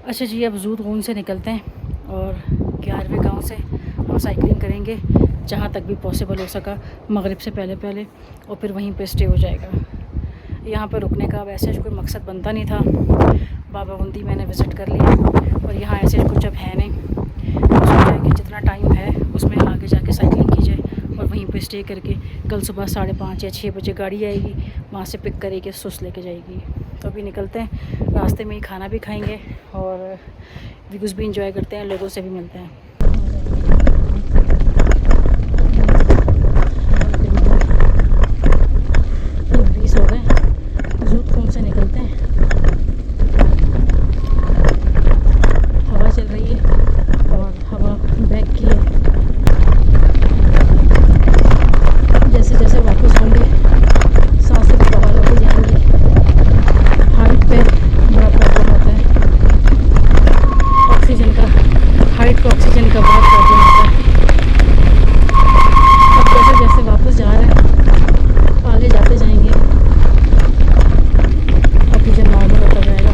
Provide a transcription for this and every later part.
अच्छा जी, अब जूद खून से निकलते हैं और 11वें गांव से हम साइकिलिंग करेंगे जहाँ तक भी पॉसिबल हो सका मगरिब से पहले पहले, और फिर वहीं पे स्टे हो जाएगा। यहाँ पर रुकने का वैसे कोई मकसद बनता नहीं था। बाबा बूंदी मैंने विज़िट कर लिया और यहाँ ऐसे कुछ अब है नहीं, तो सोचा कि जितना टाइम है उसमें आगे जाके साइकिलिंग की जाए और वहीं पे स्टे करके कल सुबह 5:30 या 6 बजे गाड़ी आएगी, वहाँ से पिक करेगी, सुस लेके जाएगी। तो अभी निकलते हैं, रास्ते में ही खाना भी खाएंगे और व्यूज़ भी इंजॉय करते हैं, लोगों से भी मिलते हैं। ऑक्सीजन का बहुत प्रॉब्लम होता है। अब जैसे जैसे वापस जा रहे हैं आगे जाते जाएंगे, ऑक्सीजन नॉर्मल होता जाएगा।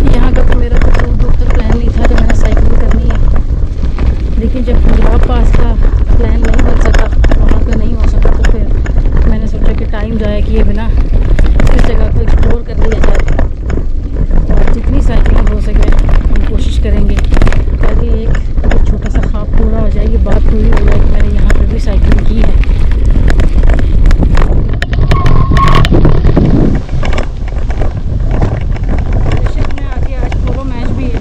यहाँ का तो मेरा दूर दूर तक प्लान नहीं था कि मैंने साइकिलिंग करनी है, लेकिन जब पंजाब पास का प्लान नहीं बन सका, वहाँ का नहीं हो सका, तो फिर मैंने सोचा कि टाइम ज़ाया किए बिना इस जगह को एक्सप्लोर कर लिया जाए और जितनी साइकिलिंग हो सके हम कोशिश करेंगे ताकि एक छोटा सा ख्वाब पूरा हो जाएगी, बात पूरी हो जाएगी, मैंने यहाँ पर भी साइकिलिंग की है। में आके आज पोलो मैच भी है,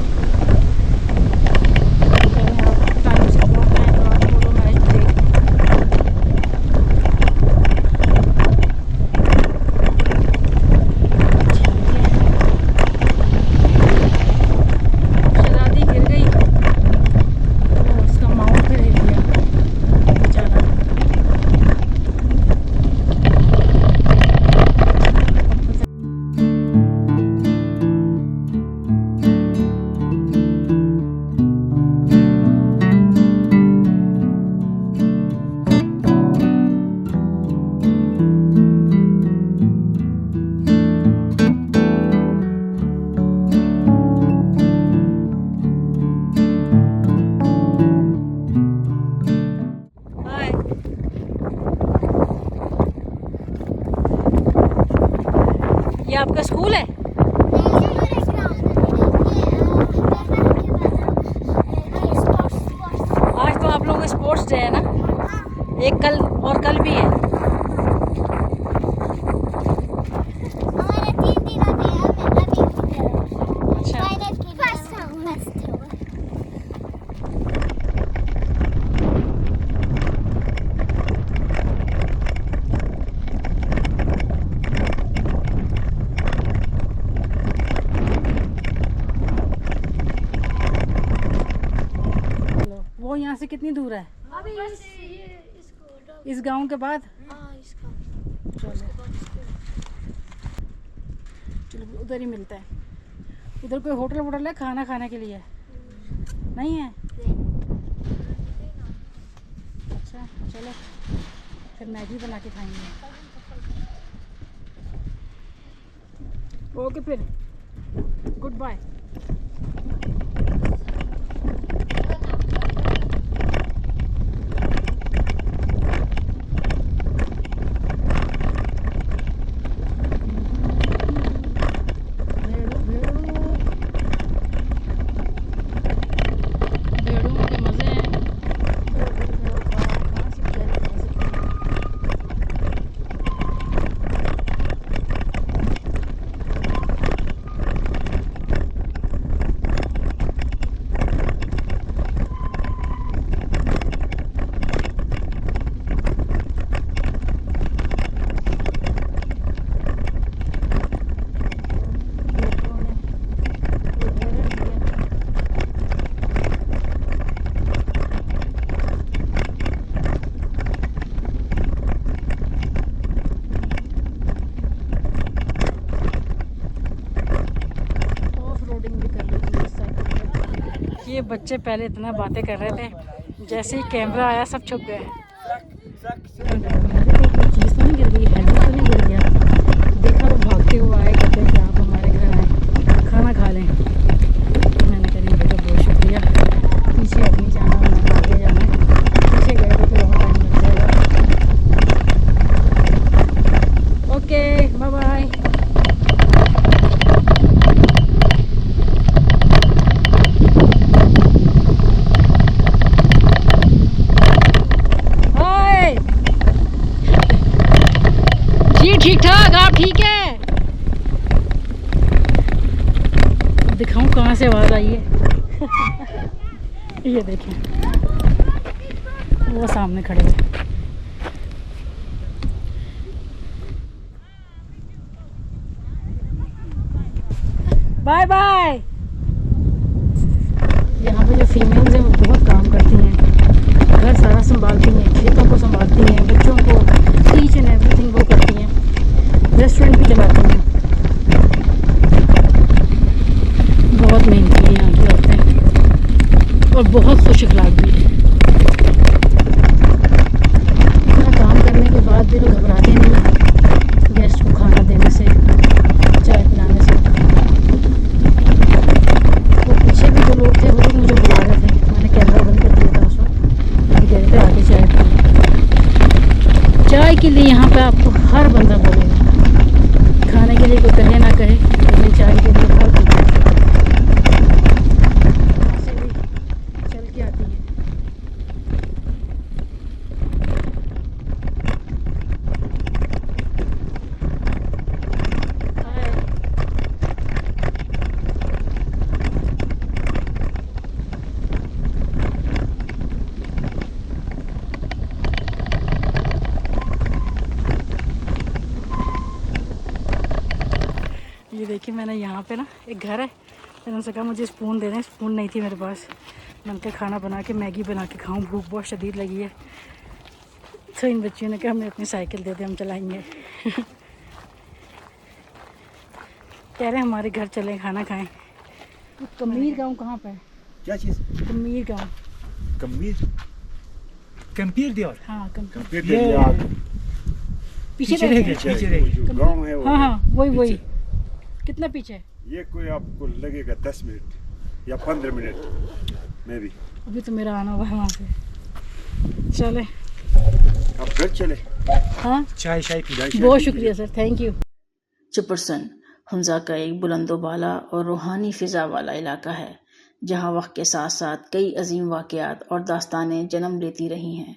टाइम से पहुँचना है तो आज पोलो मैच भी देखें। ये आपका स्कूल है? आज तो आप लोगों का स्पोर्ट्स डे है ना? एक कल और कल भी है। वो यहाँ से कितनी दूर है? अभी इस गांव के बाद? चलो उधर ही मिलता है। उधर कोई होटल वोटल है खाना खाने के लिए? नहीं है? अच्छा चलो फिर मैगी बना के खाएंगे। ओके फिर गुड बाय। ये बच्चे पहले इतना बातें कर रहे थे, जैसे ही कैमरा आया सब छुप गए। कोई चीज़ तो नहीं गिर गई, हेलमेट तो नहीं गिर गया। देखा तो भागते हुए आए, कहते हैं कि आप हमारे घर आए, खाना खा लें। मैंने कहा बेटा बहुत शुक्रिया, पीछे अब नहीं जाना, मैंने आगे जाना है, पीछे गए तो फिर और टाइम लग जाएगा। Okay bye bye. ठीक ठाक, आप ठीक है? दिखाऊं कहाँ से आवाज़ आई है? ये देखें, वो सामने खड़े हैं। Bye bye. यहाँ पे जो फीमेल्स हैं वो बहुत काम करती हैं, घर सारा संभालती हैं, खेतों को संभालती हैं, बच्चों को ईच एंड एवरीथिंग वो करती हैं, रेस्टोरेंट भी चलाती हैं। बहुत मेहनती हैं यहाँ की औरतें और बहुत खुश अखलाक भी हैं। इतना काम करने के बाद भी लोग घबराते नहीं गेस्ट को खाना देने से, चाय पिलाने से। वो पीछे भी जो लोग थे वो लोग मुझे बुला रहे थे, मैंने कैमरा बंद कर दिया था उस वक्त। कह रहे थे आके चाय पिलाएं। चाय के लिए यहाँ पे आपको हर बंदा बोलेगा, खाने के लिए कोई कहे ना कहे, लेकिन चाय के लिए हर कोई से भी चल के आती है। ये देखिए, मैंने यहाँ पे ना एक घर है, मैंने उनसे कहा मुझे स्पून दे दें, स्पून नहीं थी मेरे पास। मैंने कहा खाना बना के मैगी बना के खाऊं, भूख बहुत शदीद लगी है। तो इन बच्चियों ने कहा हमें अपनी साइकिल दे दे, हम चलाएंगे। कह रहे हमारे घर चले खाना खाएं। कमीर गाँव कहाँ पे है? क्या चीज़? कमीर गाँव। कम्पीर दियोर। हाँ पीछे पीछे रह गए, पीछे रह गए। गाँव है वो। हाँ हाँ वही। कितना पीछे है? ये कोई आपको लगेगा 10 मिनट या 15 मिनट में भी। अभी तो मेरा आना हुआ है वहाँ से। चले आप घर चले। हाँ चाय पी। बहुत शुक्रिया सर, थैंक यू। चुपरसन हुंजा का एक बुलंदोबाला और रूहानी फ़िज़ा वाला इलाका है, जहाँ वक्त के साथ साथ कई अजीम वाक़यात और दास्तानें जन्म लेती रही हैं।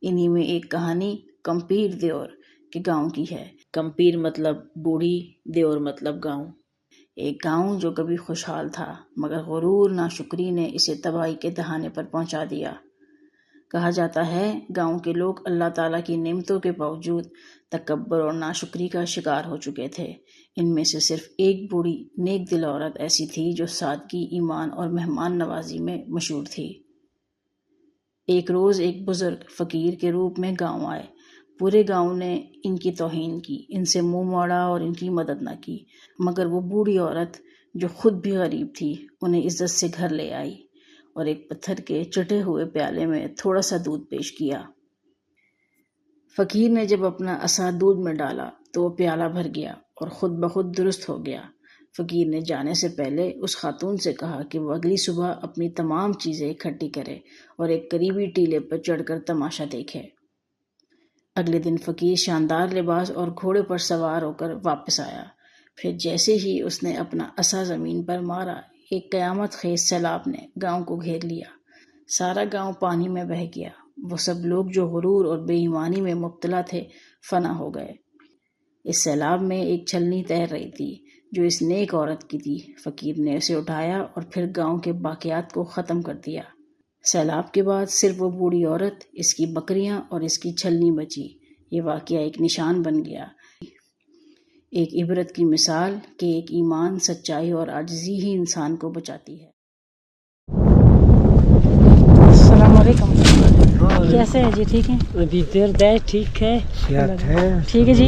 इन्हीं में एक कहानी कम्पीर देओर के गांव की है। कम्पीर मतलब बूढ़ी, देओर मतलब गांव। एक गांव जो कभी खुशहाल था, मगर गुरूर नाशुक्री ने इसे तबाही के दहाने पर पहुंचा दिया। कहा जाता है गांव के लोग अल्लाह ताला की नेमतों के बावजूद तकब्बर और नाशुक्री का शिकार हो चुके थे। इनमें से सिर्फ एक बूढ़ी नेक दिल औरत ऐसी थी जो सादगी, ईमान और मेहमान नवाजी में मशहूर थी। एक रोज़ एक बुज़ुर्ग फ़कीर के रूप में गांव आए। पूरे गांव ने इनकी तौहीन की, इनसे मुंह मोड़ा और इनकी मदद न की, मगर वो बूढ़ी औरत जो खुद भी गरीब थी उन्हें इज्जत से घर ले आई और एक पत्थर के चटे हुए प्याले में थोड़ा सा दूध पेश किया। फ़कीर ने जब अपना असा दूध में डाला तो वो प्याला भर गया और ख़ुद ब खुद दुरुस्त हो गया। फ़कीर ने जाने से पहले उस खातून से कहा कि वो अगली सुबह अपनी तमाम चीज़ें इकट्ठी करे और एक करीबी टीले पर चढ़कर तमाशा देखे। अगले दिन फ़कीर शानदार लिबास और घोड़े पर सवार होकर वापस आया। फिर जैसे ही उसने अपना असा ज़मीन पर मारा, एक क़यामत खेज सैलाब ने गांव को घेर लिया। सारा गांव पानी में बह गया। वो सब लोग जो गुरूर और बेईमानी में मुब्तला थे फना हो गए। इस सैलाब में एक छलनी तैर रही थी जो इस नेक औरत की थी। फ़कीर ने उसे उठाया और फिर गांव के बाक़ियात को ख़त्म कर दिया। सैलाब के बाद सिर्फ वो बूढ़ी औरत, इसकी बकरियां और इसकी छलनी बची। ये वाक़या एक निशान बन गया, एक इबरत की मिसाल कि एक ईमान, सच्चाई और आजिज़ी ही इंसान को बचाती है। अस्सलाम वालेकुम। कैसे हैं जी? ठीक हैं? अभी इधर दे ठीक है, ठीक है जी।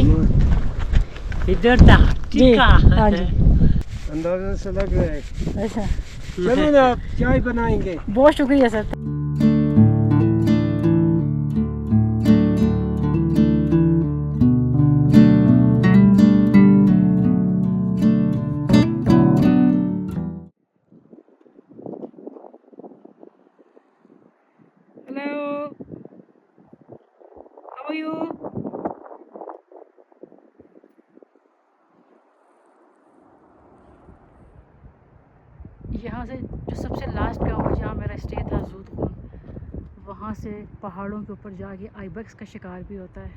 इधर दा जी ठीक है। हाँ जी। अंदाजा से लग रहा है। अच्छा, चलो ना, चाय बनाएंगे। बहुत शुक्रिया सर। How are you? यहाँ से जो सबसे लास्ट गांव है जहाँ मेरा स्टे था जूदखून, वहाँ से पहाड़ों के ऊपर जाके आइबेक्स का शिकार भी होता है।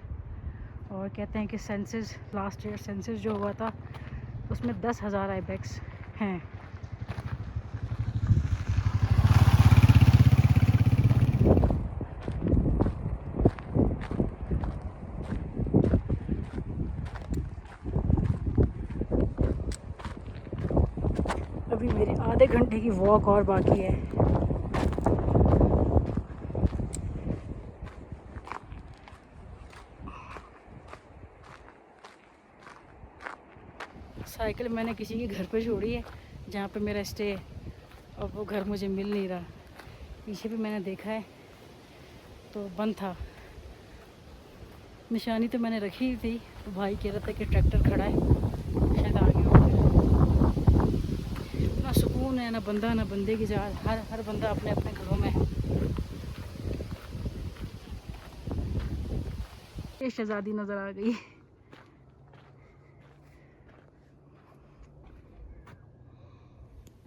और कहते हैं कि सेंसस, लास्ट ईयर सेंसस जो हुआ था उसमें 10,000 आइबेक्स हैं। अभी मेरी आधे घंटे की वॉक और बाकी है। साइकिल मैंने किसी के घर पे छोड़ी है जहाँ पे मेरा स्टे है, और वो घर मुझे मिल नहीं रहा। पीछे भी मैंने देखा है तो बंद था। निशानी तो मैंने रखी ही थी, तो भाई कह रहा था कि ट्रैक्टर खड़ा है, शायद आगे होगा। ना सुकून है, ना बंदा ना बंदे की जान, हर बंदा अपने अपने घरों में है। ये शहजादी नज़र आ गई।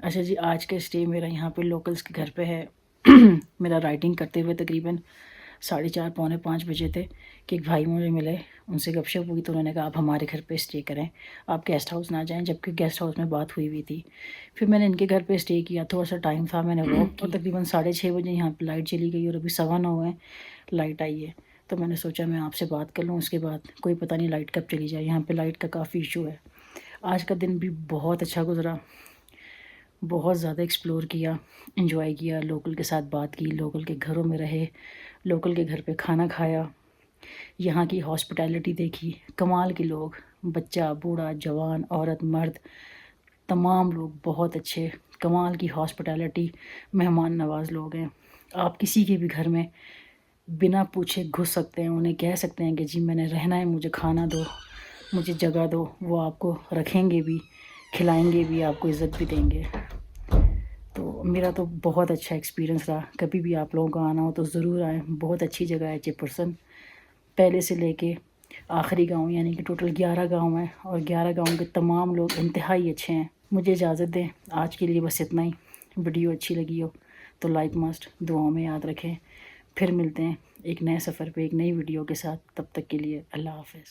अच्छा जी, आज का स्टे मेरा यहाँ पे लोकल्स के घर पे है। मेरा राइडिंग करते हुए तकरीबन 4:30 पौने 5 बजे थे कि एक भाई मुझे मिले, उनसे गपशप हुई तो उन्होंने कहा आप हमारे घर पे स्टे करें, आप गेस्ट हाउस ना जाएं, जबकि गेस्ट हाउस में बात हुई हुई थी। फिर मैंने इनके घर पे स्टे किया, थोड़ा सा टाइम था, मैंने वॉक की। तकरीबन 6:30 बजे यहाँ पे लाइट चली गई और अभी 9:15 है, लाइट आई है। तो मैंने सोचा मैं आपसे बात कर लूँ, उसके बाद कोई पता नहीं लाइट कब चली जाए। यहाँ पर लाइट का काफ़ी इशू है। आज का दिन भी बहुत अच्छा गुजरा, बहुत ज़्यादा एक्सप्लोर किया, एंजॉय किया, लोकल के साथ बात की, लोकल के घरों में रहे, लोकल के घर पे खाना खाया, यहाँ की हॉस्पिटैलिटी देखी। कमाल के लोग, बच्चा बूढ़ा जवान औरत मर्द, तमाम लोग बहुत अच्छे, कमाल की हॉस्पिटैलिटी, मेहमान नवाज लोग हैं। आप किसी के भी घर में बिना पूछे घुस सकते हैं, उन्हें कह सकते हैं कि जी मैंने रहना है, मुझे खाना दो, मुझे जगह दो, वो आपको रखेंगे भी, खिलाएंगे भी, आपको इज़्ज़त भी देंगे। तो मेरा तो बहुत अच्छा एक्सपीरियंस रहा। कभी भी आप लोगों को आना हो तो ज़रूर आएँ, बहुत अच्छी जगह है चेयरपर्सन। पहले से लेके आखिरी गांव यानी कि टोटल 11 गांव हैं और 11 गांव के तमाम लोग इंतहाई अच्छे हैं। मुझे इजाज़त दें, आज के लिए बस इतना ही। वीडियो अच्छी लगी हो तो लाइक मस्ट, दुआओं में याद रखें। फिर मिलते हैं एक नए सफ़र पे एक नई वीडियो के साथ। तब तक के लिए अल्लाह हाफ़िज़।